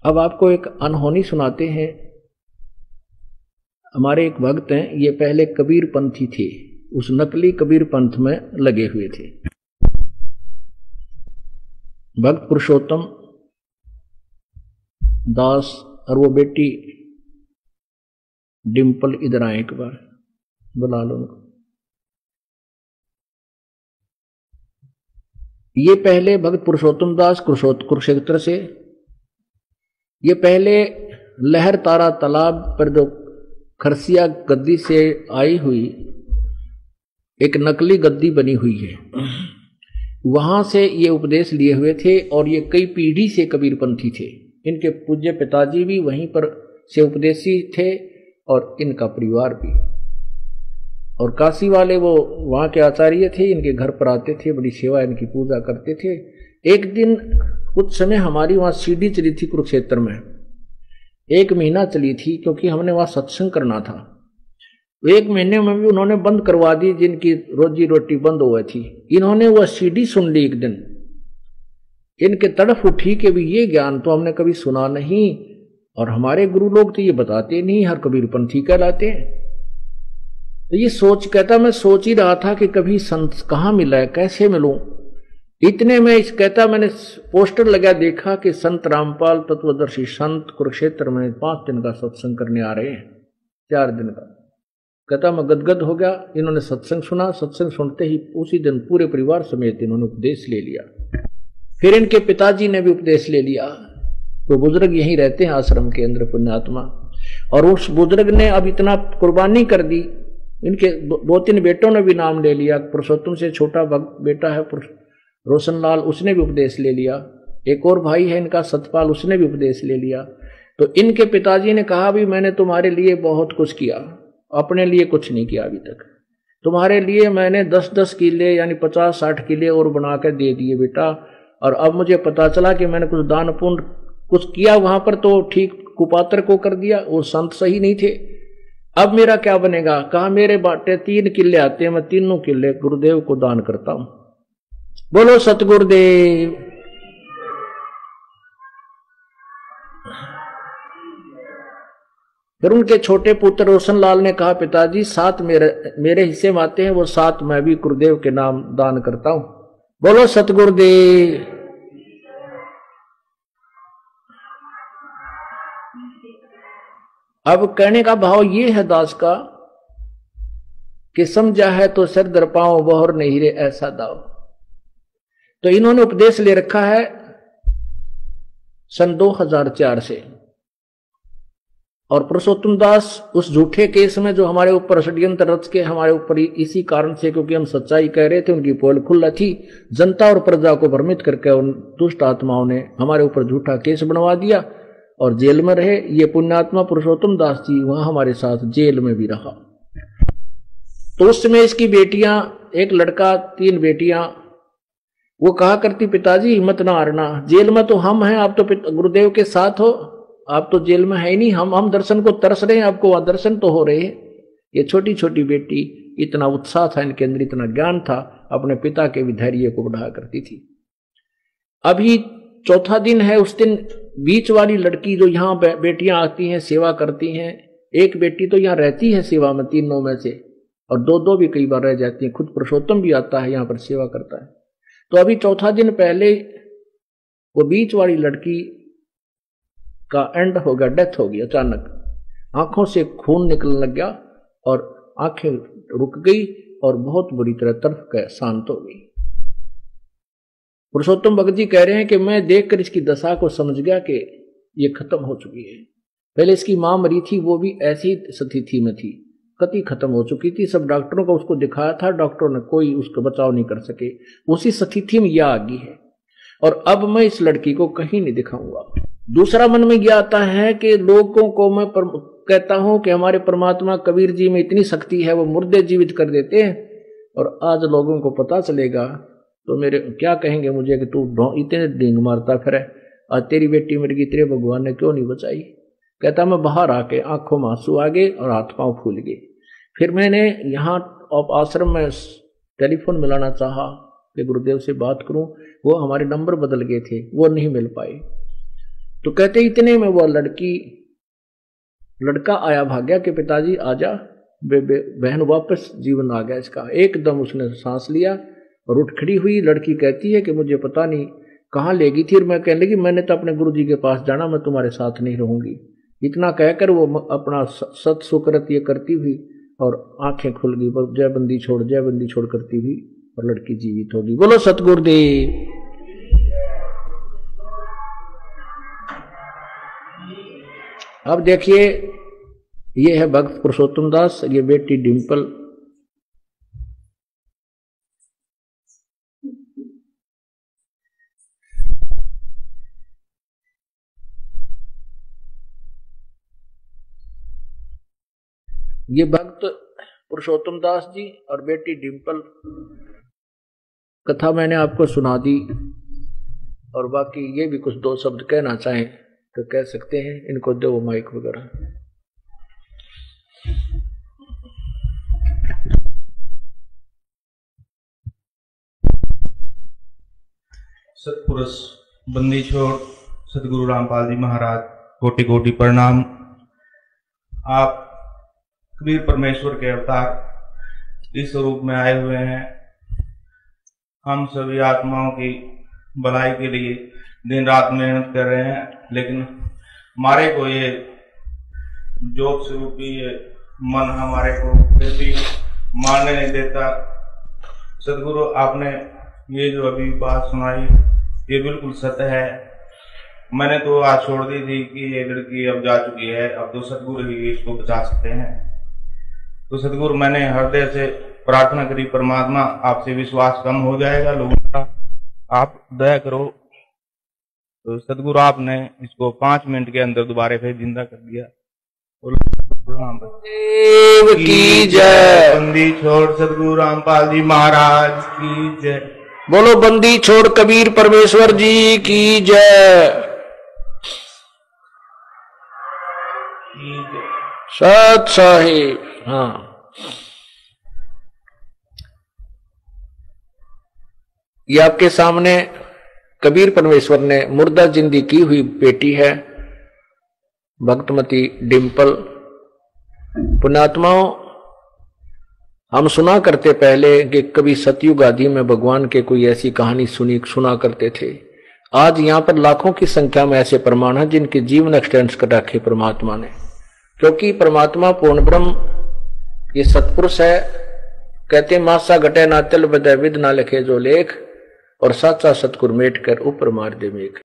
अब आपको एक अनहोनी सुनाते हैं। हमारे एक भक्त हैं, ये पहले कबीर पंथी थे, उस नकली कबीर पंथ में लगे हुए थे। भक्त पुरुषोत्तम दास और वो बेटी डिंपल इधर आए, एक बार बुला लो उनको। ये पहले भक्त पुरुषोत्तम दास कुरुक्षेत्र से, ये पहले लहर तारा तालाब पर जो खरसिया गद्दी से आई हुई एक नकली गद्दी बनी हुई है, वहां से ये उपदेश लिए हुए थे और ये कई पीढ़ी से कबीरपंथी थे। इनके पूज्य पिताजी भी वहीं पर से उपदेशी थे और इनका परिवार भी। और काशी वाले वो वहां के आचार्य थे, इनके घर पर आते थे, बड़ी सेवा इनकी पूजा करते थे। एक दिन कुछ समय हमारी वहां सीढ़ी चली थी कुरुक्षेत्र में, 1 महीना चली थी, क्योंकि हमने वहां सत्संग करना था। 1 महीने में भी उन्होंने बंद करवा दी, जिनकी रोजी रोटी बंद हुई थी। इन्होंने वह सीढ़ी सुन ली एक दिन, इनके तड़फ उठी कि भी ये ज्ञान तो हमने कभी सुना नहीं और हमारे गुरु लोग तो ये बताते नहीं, हर कबीरपंथी कहलाते हैं। तो ये कहता मैं सोच ही रहा था कि कभी संत कहाँ मिला है, कैसे मिलूं। इतने में कहता मैंने पोस्टर लगा, देखा कि संत रामपाल तत्वदर्शी संत कुरुक्षेत्र में 5 दिन का सत्संग करने आ रहे हैं, 4 दिन का। कहता मैं गदगद हो गया। इन्होंने सत्संग सुना, सत्संग सुनते ही उसी दिन पूरे परिवार समेत इन्होंने उपदेश ले लिया। फिर इनके पिताजी ने भी उपदेश ले लिया। वो बुजुर्ग यहीं रहते हैं आश्रम के अंदर, पुण्यात्मा। और उस बुजुर्ग ने अब इतना कुर्बानी कर दी, इनके 2-3 बेटों ने भी नाम ले लिया। पुरुषोत्तम से छोटा बेटा है रोशनलाल, उसने भी उपदेश ले लिया। एक और भाई है इनका सतपाल, उसने भी उपदेश ले लिया। तो इनके पिताजी ने कहा भी मैंने तुम्हारे लिए बहुत कुछ किया, अपने लिए कुछ नहीं किया अभी तक। तुम्हारे लिए मैंने 10-10 किले यानी 50-60 किले और बना कर दे दिए बेटा। और अब मुझे पता चला कि मैंने कुछ दान पुण्य कुछ किया वहां पर, तो ठीक कुपात्र को कर दिया, वो संत सही नहीं थे। अब मेरा क्या बनेगा? कहा मेरे बाटे 3 किले आते हैं, मैं 3 किले गुरुदेव को दान करता हूं। बोलो सतगुरुदेव। फिर उनके छोटे पुत्र रोशनलाल ने कहा पिताजी 7 मेरे हिस्से में आते हैं, वो 7 मैं भी गुरुदेव के नाम दान करता हूं। बोलो सतगुरुदेव। अब कहने का भाव ये है दास का कि समझा है तो सर दर पाओ, बहर नहीं रे ऐसा दाव। तो इन्होंने उपदेश ले रखा है सन 2004 से। और पुरुषोत्तम दास उस झूठे केस में जो हमारे ऊपर षड्यंत्र रच के हमारे ऊपर इसी कारण से, क्योंकि हम सच्चाई कह रहे थे, उनकी पोल खुला थी, जनता और प्रजा को भ्रमित करके उन दुष्ट आत्माओं ने हमारे ऊपर झूठा केस बनवा दिया और जेल में रहे। ये पुण्यात्मा पुरुषोत्तम दास जी वहां हमारे साथ जेल में भी रहा। तो उस समय इसकी बेटियां, एक लड़का 3 बेटियां, वो कहा करती पिताजी हिम्मत ना हारना, जेल में तो हम हैं, आप तो गुरुदेव के साथ हो, आप तो जेल में है ही नहीं, हम दर्शन को तरस रहे हैं, आपको वहां दर्शन तो हो रहे हैं। ये छोटी छोटी बेटी, इतना उत्साह था इनके अंदर, इतना ज्ञान था, अपने पिता के भी धैर्य को बढ़ाया करती थी। अभी 4था दिन है। उस दिन बीच वाली लड़की जो यहाँ बेटियां आती हैं सेवा करती हैं, एक बेटी तो यहाँ रहती है सेवा में 3 में से, और 2 भी कई बार रह जाती हैं। खुद पुरुषोत्तम भी आता है यहाँ पर सेवा करता है। तो अभी 4था दिन पहले वो बीच वाली लड़की का एंड हो गया, डेथ हो गई। अचानक आंखों से खून निकलने लग गया और आंखें रुक गई और बहुत बुरी तरह तड़प कर शांत हो गई। पुरुषोत्तम भगत जी कह रहे हैं कि मैं देखकर इसकी दशा को समझ गया कि ये खत्म हो चुकी है। पहले इसकी मां मरी थी, वो भी ऐसी स्थिति में थी, कति खत्म हो चुकी थी। सब डॉक्टरों को उसको दिखाया था, डॉक्टरों ने कोई उसका बचाव नहीं कर सके। उसी स्थिति में यह आ गई है और अब मैं इस लड़की को कहीं नहीं दिखाऊंगा। दूसरा मन में यह आता है कि लोगों को मैं कहता हूं कि हमारे परमात्मा कबीर जी में इतनी शक्ति है, वो मुर्दे जीवित कर देते हैं। और आज लोगों को पता चलेगा तो मेरे क्या कहेंगे मुझे कि तू इतने डींग मारता फिर, आज तेरी बेटी मर गई, तेरे भगवान ने क्यों नहीं बचाई। कहता मैं बाहर आके आंखों में आंसू आ गए और हाथ पांव फूल गए। फिर मैंने यहाँ आश्रम में टेलीफोन मिलाना चाहा कि गुरुदेव से बात करूं, वो हमारे नंबर बदल गए थे, वो नहीं मिल पाए। तो कहते इतने में वो लड़का आया भाग्या कि पिताजी आजा, बहन वापस जीवन आ गया इसका। एकदम उसने सांस लिया और उठ खड़ी हुई। लड़की कहती है कि मुझे पता नहीं कहाँ ले गई थी, और मैं कहने लगी मैंने तो अपने गुरुजी के पास जाना, मैं तुम्हारे साथ नहीं रहूंगी। इतना कहकर वो अपना सत सुकृत ये करती हुई और आंखें खुल गई, जय बंदी छोड़ करती हुई, और लड़की जीवित होगी। बोलो सतगुरुदेव। अब देखिए, ये है भक्त पुरुषोत्तम दास, ये बेटी डिंपल। ये भक्त पुरुषोत्तम दास जी और बेटी डिंपल। कथा मैंने आपको सुना दी, और बाकी ये भी कुछ दो शब्द कहना चाहें तो कह सकते हैं। इनको दो माइक वगैरह। सतपुरुष बंदी छोड़ सतगुरु रामपाल जी महाराज, कोटि कोटि प्रणाम। आप कबीर परमेश्वर के अवतार इस रूप में आए हुए हैं। हम सभी आत्माओं की भलाई के लिए दिन रात मेहनत कर रहे हैं, लेकिन हमारे को ये जोत स्वरूपी ये मन हमारे को फिर भी मानने नहीं देता। सदगुरु आपने ये जो अभी बात सुनाई ये बिल्कुल सत्य है। मैंने तो आज छोड़ दी थी कि ये लड़की अब जा चुकी है, अब तो सदगुरु ही इसको बचा सकते हैं। तो सदगुरु मैंने हृदय से प्रार्थना करी, परमात्मा आपसे विश्वास कम हो जाएगा लोगों का, आप दया करो। तो सदगुरु आपने इसको 5 मिनट के अंदर दोबारा फिर जिंदा कर दिया। देव की जय। बंदी छोड़ सदगुरु रामपाल जी महाराज की जय। बोलो बंदी छोड़ कबीर परमेश्वर जी की जय। सत साहिब। हाँ, ये आपके सामने कबीर परमेश्वर ने मुर्दा जिंदी की हुई बेटी है, भक्तमती डिंपल। पुण्यात्माओं, हम सुना करते पहले कि कभी सतयुग आदि में भगवान के कोई ऐसी कहानी सुना करते थे। आज यहां पर लाखों की संख्या में ऐसे प्रमाण हैं जिनके जीवन एक्सटेंस कर रखे परमात्मा ने, क्योंकि परमात्मा पूर्ण ब्रह्म ये सतपुरुष है। कहते मासा घटे ना तिल बदय विद ना लिखे जो लेख, और साचा सतगुर मेट कर ऊपर मार दे मेघ।